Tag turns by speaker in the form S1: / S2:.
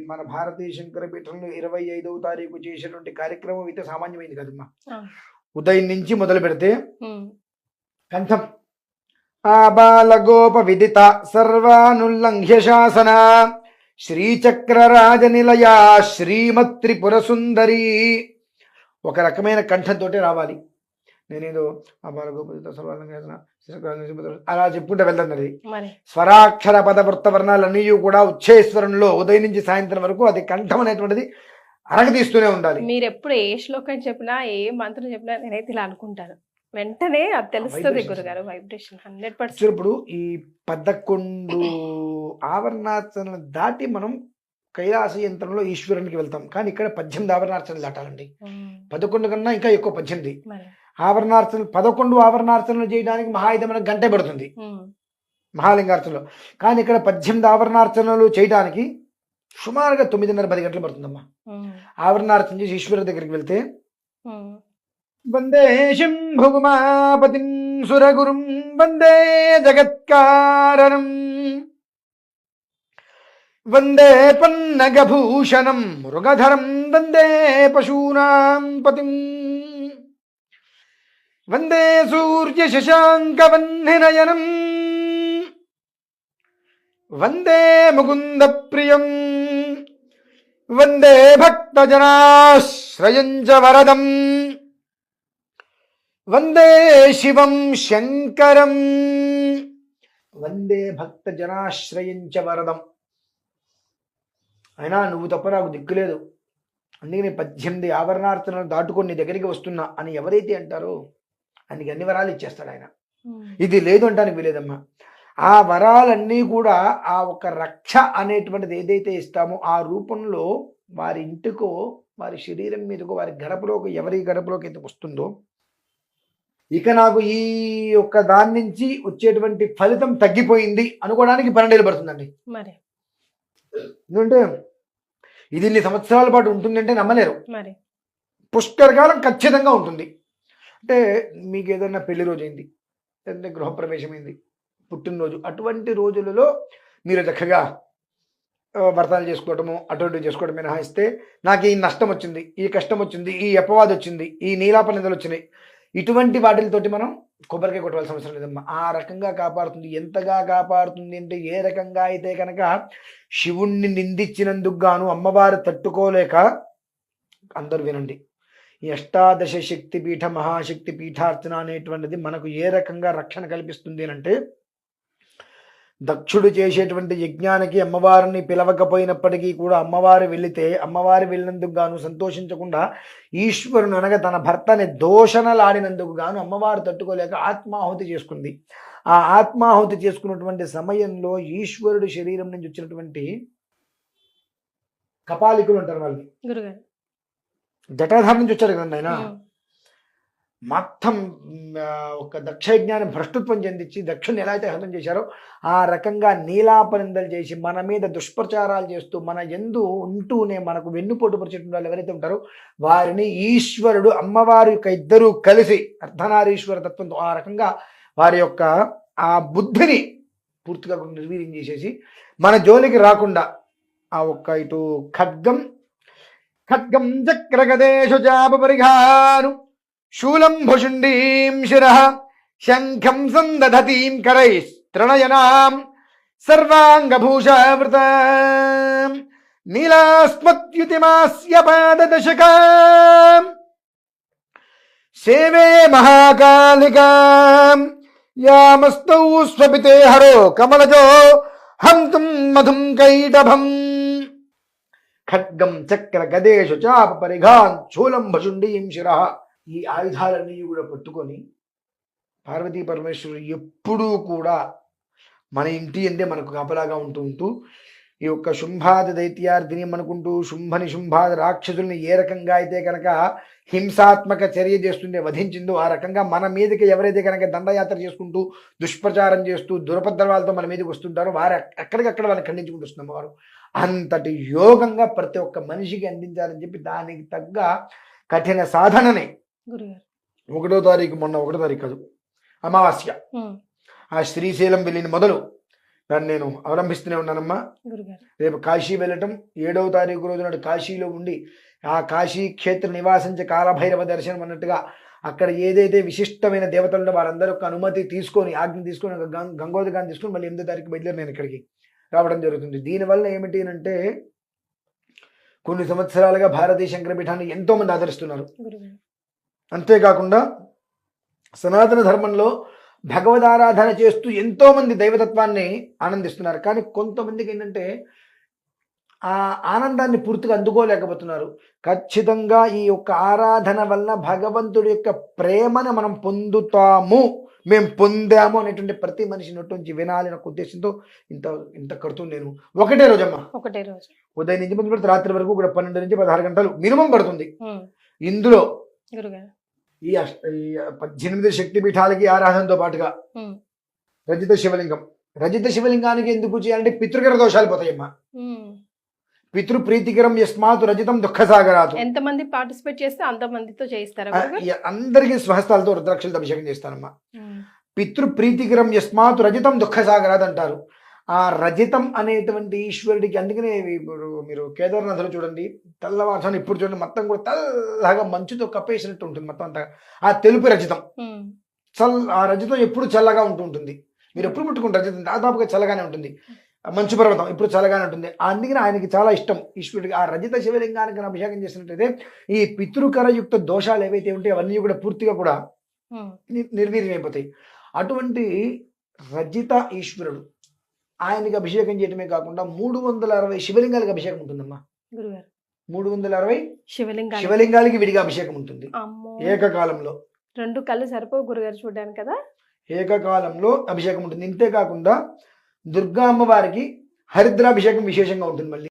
S1: మన భారతీయ శంకర పీఠంలో 25వ తారీఖు చేసేటువంటి కార్యక్రమం అయితే సామాన్యమైంది కదమ్మా. ఉదయం నుంచి మొదలు పెడితే కంఠం ఆబాలగోప విదిత సర్వానుల్లంఘ్య శాసన శ్రీచక్రరాజనిలయ శ్రీమత్రిపుర సుందరి ఒక రకమైన కంఠంతో రావాలి. నేనేదో ఆబాలగోప విదిత సర్వానుల్లంఘ్య అలా చెప్పుకుంటే వెళ్తున్నది. స్వరాక్షర పదవృత్త వర్ణాలన్నీ కూడా ఉచ్ఛేశ్వరంలో ఉదయం నుంచి సాయంత్రం వరకు అది కంఠం అనేటువంటిది అరగదీస్తూనే ఉండాలి.
S2: మీరు ఎప్పుడు ఏ శ్లోకం చెప్పినా ఏ మంత్రం చెప్పినా నేనైతే ఇలా అనుకుంటాను, వెంటనే అది తెలుస్తుంది గురుగారు. వైబ్రేషన్ 100%.
S1: ఇప్పుడు ఈ 11 ఆవరణార్చనలు దాటి మనం కైలాస యంత్రంలో ఈశ్వరునికి వెళ్తాం, కానీ ఇక్కడ 18 ఆవరణార్చనలు దాటాలండి. 11 కన్నా ఇంకా ఎక్కువ 18 ఆవరణార్చనలు. 11 ఆవరణార్చనలు చేయడానికి మహా అయితే మనకు గంటే పడుతుంది మహాలింగార్చనలో, కానీ ఇక్కడ 18 ఆవరణార్చనలు చేయడానికి సుమారుగా 9:30-10 గంటలు పడుతుందమ్మా. ఆవరణార్చన చేసి ఈశ్వరు దగ్గరికి వెళ్తే వందే శంభుమాపతిం సురగురుం వందే జగత్కారణం వందే పన్నగభూషణం మృగధరం వందే పశూనాం పతిం వందే సూర్య శశాంకవన్నినయనం వందే ముకుంద ప్రియం వందే భక్తజనాశ్రయం చ వరదం వందే శివం శంకరం వందే భక్తజనాశ్రయం చ వరదం. అయినా నువ్వు తప్ప నాకు దిక్కులేదు, అందుకని 18 ఆవరణార్చనలు దాటుకొని నీ దగ్గరికి వస్తున్నా అని ఎవరైతే అంటారో ఆయనకి అన్ని వరాలు ఇచ్చేస్తాడు ఆయన. ఇది లేదు అంటానికి వీలేదమ్మా. ఆ వరాలన్నీ కూడా ఆ ఒక రక్ష అనేటువంటిది ఏదైతే ఇస్తామో ఆ రూపంలో వారి ఇంటికో వారి శరీరం మీదకో వారి గడపలోకి ఎవరి గడపలోకి అయితే వస్తుందో ఇక నాకు ఈ యొక్క దాని నుంచి వచ్చేటువంటి ఫలితం తగ్గిపోయింది అనుకోవడానికి 12 ఏళ్ళు పడుతుందండి. ఎందుకంటే ఇది ఇన్ని సంవత్సరాల పాటు ఉంటుందంటే నమ్మలేరు. పుష్కరకాలం ఖచ్చితంగా ఉంటుంది. అంటే మీకు ఏదైనా పెళ్లి రోజు అయింది, లేదంటే గృహప్రవేశమైంది, పుట్టినరోజు, అటువంటి రోజులలో మీరు చక్కగా వ్రతాలు చేసుకోవటము అటువంటి చేసుకోవడం మినహాయిస్తే నాకు ఈ నష్టం వచ్చింది, ఈ కష్టం వచ్చింది, ఈ అపవాదం వచ్చింది, ఈ నీలాప నిందలు వచ్చినాయి, ఇటువంటి వాటితోటి మనం కొబ్బరికాయ కొట్టవలసిన అవసరం లేదమ్మా. ఆ రకంగా కాపాడుతుంది. ఎంతగా కాపాడుతుంది అంటే ఏ రకంగా అయితే కనుక శివుణ్ణి నిందించినందుకు గాను అమ్మవారు తట్టుకోలేక, అందరూ వినండి, ఈ అష్టాదశ శక్తి పీఠ మహాశక్తి పీఠార్చన అనేటువంటిది మనకు ఏ రకంగా రక్షణ కల్పిస్తుంది అంటే, దక్షుడు చేసేటువంటి యజ్ఞానికి అమ్మవారిని పిలవకపోయినప్పటికీ కూడా అమ్మవారు వెళితే అమ్మవారు వెళ్ళినందుకు గాను సంతోషించకుండా ఈశ్వరుని అనగా తన భర్తని దోషణలాడినందుకు గాను అమ్మవారు తట్టుకోలేక ఆత్మాహుతి చేసుకుంది. ఆ ఆత్మాహుతి చేసుకున్నటువంటి సమయంలో ఈశ్వరుడు శరీరం నుంచి వచ్చినటువంటి కపాలికులు ఉంటారు, వాళ్ళు జటాధార నుంచి వచ్చారు కదండి ఆయన. మొత్తం ఒక దక్షయజ్ఞాన్ని భ్రష్టత్వం చెందించి దక్షుని ఎలా అయితే హతం చేశారో ఆ రకంగా నీలాపనిందలు చేసి మన మీద దుష్ప్రచారాలు చేస్తూ మన యందు ఉంటూనే మనకు వెన్నుపోటు పరిచేటువంటి వాళ్ళు ఎవరైతే ఉంటారో వారిని ఈశ్వరుడు అమ్మవారి యొక్క ఇద్దరూ కలిసి అర్ధనారీశ్వర తత్వంతో ఆ రకంగా వారి యొక్క ఆ బుద్ధిని పూర్తిగా నిర్వీర్యం చేసేసి మన జోలికి రాకుండా ఆ ఒక్క ఇటు ఖడ్గం చక్రగదేశు చాప పరిఘాను శూలం భుషుండీం శిరః శంఖం సందధతీం కరైస్తృణయనాం సర్వాంగభూషావృతాం నీలాస్మత్యుతిమాస్య పాదదశకాం సేవే మహాకాళికాం యామస్తౌ స్వపితే హరో కమలజో హంతుం మధుం కైటభం ఖడ్గం చక్ర గదేశు చాప పరిఘాన్ శూలం భుషుండీం శిరః. ఈ ఆయుధాలన్నీ కూడా పట్టుకొని పార్వతీ పరమేశ్వరుడు ఎప్పుడూ కూడా మన ఇంటి అందే మనకు కాపలాగా ఉంటూ ఈ యొక్క శుంభాది దైత్యార్థిని అనుకుంటూ శుంభని శుంభాది రాక్షసుల్ని ఏ రకంగా అయితే కనుక హింసాత్మక చర్య చేస్తుండే వధించిందో ఆ రకంగా మన మీదకి ఎవరైతే కనుక దండయాత్ర చేసుకుంటూ దుష్ప్రచారం చేస్తూ దురపద్రవాలతో మన మీదకి వస్తుంటారో వారు ఎక్కడికక్కడ వాళ్ళని ఖండించుకుంటూ వస్తున్నారు. వారు అంతటి యోగంగా ప్రతి ఒక్క మనిషికి అందించాలని చెప్పి దానికి తగ్గ కఠిన సాధనని 1వ తారీఖు మొన్న 1వ తారీఖు కాదు అమావాస్య ఆ శ్రీశైలం వెళ్ళిన మొదలు దాన్ని నేను అవలంబిస్తూనే ఉన్నానమ్మా.
S2: గురుగారు.
S1: రేపు కాశీ వెళ్ళటం, 7వ తారీఖు రోజు నాడు కాశీలో ఉండి ఆ కాశీ క్షేత్ర నివాసించే కాలభైరవ దర్శనం అన్నట్టుగా అక్కడ ఏదైతే విశిష్టమైన దేవతలు వాళ్ళందరూ ఒక అనుమతి తీసుకొని, ఆజ్ఞ తీసుకొని, ఒక గంగోదకాన్ని తీసుకొని మళ్ళీ 8వ తారీఖు బయలుదేరి నేను ఇక్కడికి రావడం జరుగుతుంది. దీనివల్ల ఏమిటి అంటే కొన్ని సంవత్సరాలుగా భారతీయ శంకరపీఠాన్ని ఎంతో మంది ఆదరిస్తున్నారు.
S2: గురుగారు.
S1: అంతేకాకుండా సనాతన ధర్మంలో భగవదారాధన చేస్తూ ఎంతో మంది దైవతత్వాన్ని ఆనందిస్తున్నారు. కానీ కొంతమందికి ఏంటంటే ఆ ఆనందాన్ని పూర్తిగా అందుకోలేకపోతున్నారు. ఖచ్చితంగా ఈ యొక్క ఆరాధన వల్ల భగవంతుడి యొక్క ప్రేమను మనం పొందుతాము, మేము పొందాము అనేటువంటి ప్రతి మనిషి నోటి నుంచి వినాలి అనే ఉద్దేశంతో ఇంత కడుతుంది. నేను ఒకటే రోజమ్మా,
S2: ఒకటే రోజు
S1: ఉదయం నుంచి మొదలు పెడితే రాత్రి వరకు కూడా 12 నుంచి 16 గంటలు మినిమం పడుతుంది. ఇందులో
S2: గురుగారు
S1: ఈ 18 శక్తి పీఠాలకి ఆరాధనతో పాటుగా రజిత శివలింగానికి ఎందుకు చేయాలంటే పితృకర దోషాలు పోతాయమ్మా. పితృ ప్రీతికరం యస్మాత్ రజితం దుఃఖసాగరాతు.
S2: ఎంతమంది పార్టిసిపేట్ చేస్తే అంతమందితో చేయిస్తారా?
S1: అందరికీ స్వహస్తాలతో రుద్రాక్షలతో అభిషేకం చేస్తానమ్మా. పితృ ప్రీతికరం యస్మాత్ రజితం దుఃఖసాగరాత్ అంటారు. ఆ రజితం అనేటువంటి ఈశ్వరుడికి, అందుకనే ఇప్పుడు మీరు కేదార్నాథ్లో చూడండి, తెల్లవారుజామున ఇప్పుడు చూడండి మొత్తం కూడా తెల్లగా మంచుతో కప్పేసినట్టు ఉంటుంది మొత్తం అంతా. ఆ తెలుపు రజితం, ఆ రజితం ఎప్పుడు చల్లగా ఉంటుంది. మీరు ఎప్పుడు ముట్టుకుంటారు రజితం దాదాపుగా చల్లగానే ఉంటుంది. మంచు పర్వతం ఇప్పుడు చల్లగానే ఉంటుంది. అందుకని ఆయనకి చాలా ఇష్టం ఈశ్వరుడికి. ఆ రజిత శివలింగానికి అభిషేకం చేసినట్టయితే ఈ పితృకరయుక్త దోషాలు ఏవైతే ఉంటాయో అవన్నీ కూడా పూర్తిగా కూడా నిర్వీర్యమైపోతాయి. అటువంటి రజిత ఈశ్వరుడు ఆయనకి అభిషేకం చేయడమే కాకుండా 360 శివలింగాలకి అభిషేకం ఉంటుందమ్మా. 360 శివలింగాలకి విడిగా అభిషేకం ఉంటుంది ఏకకాలంలో.
S2: 2 కళ్ళు సరిపోవు గురుగారు చూడడానికి కదా.
S1: ఏకకాలంలో అభిషేకం ఉంటుంది. ఇంతేకాకుండా దుర్గా అమ్మవారికి హరిద్రాభిషేకం విశేషంగా ఉంటుంది. మళ్ళీ